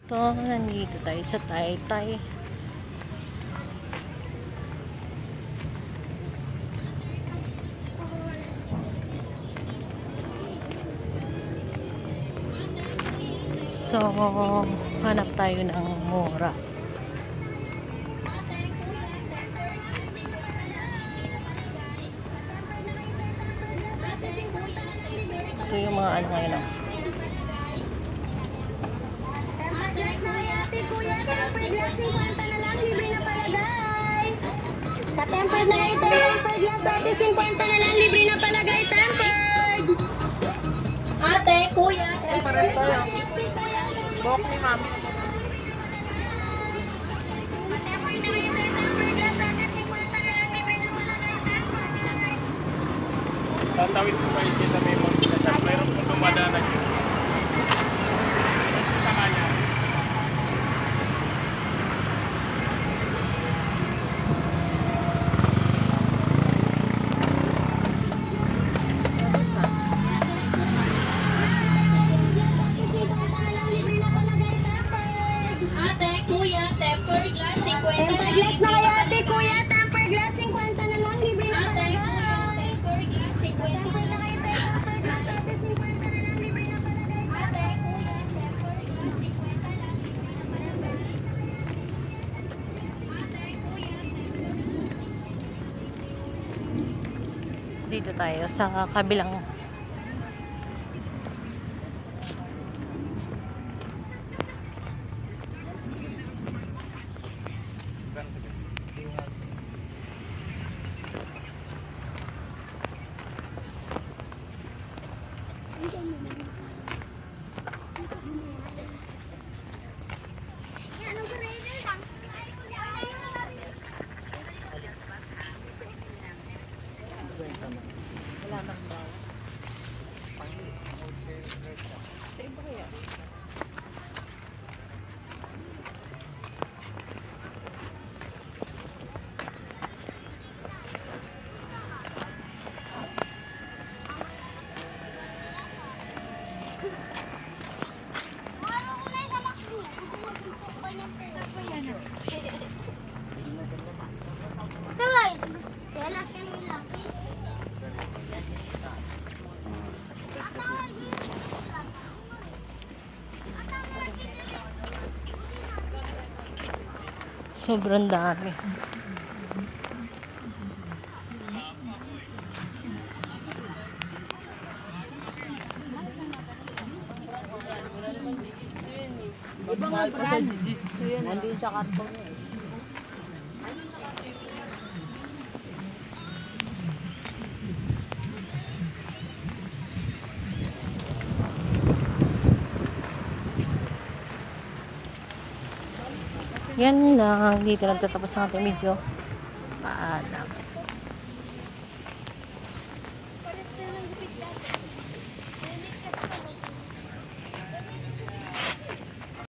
To, nandito tayo sa Taytay. So, hanap tayo ng mura. Ito yung mga ano ngayon. Sa tempered na ito, tempered lang, 30-50 na lang, libre na palagay, tempered! Ate, kuya, Pares tayo. Buhok ni mami. Tatawid ko pa yung kita may mga kinasal. Mayroon po dumadanan yun. Sa kanya. Ate, kuya, tempered glass, 50 tempered glass na kaya, ate, kuya, tempered glass, 50 na lang, libre na palagay. Tempered glass, 50 na lang, tempered glass, ate, 50 na lang, libre na palagay. Ate, kuya, tempered glass, 50 na lang, libre na palagay. Ate, kuya, Dito tayo sa kabilang wala nang bawa. Sa iba kaya? Sobrang dami. Ibang brand. Nandun sa karton niya eh. Yan lang. Dito nagtatapos ang ating video. Paalam.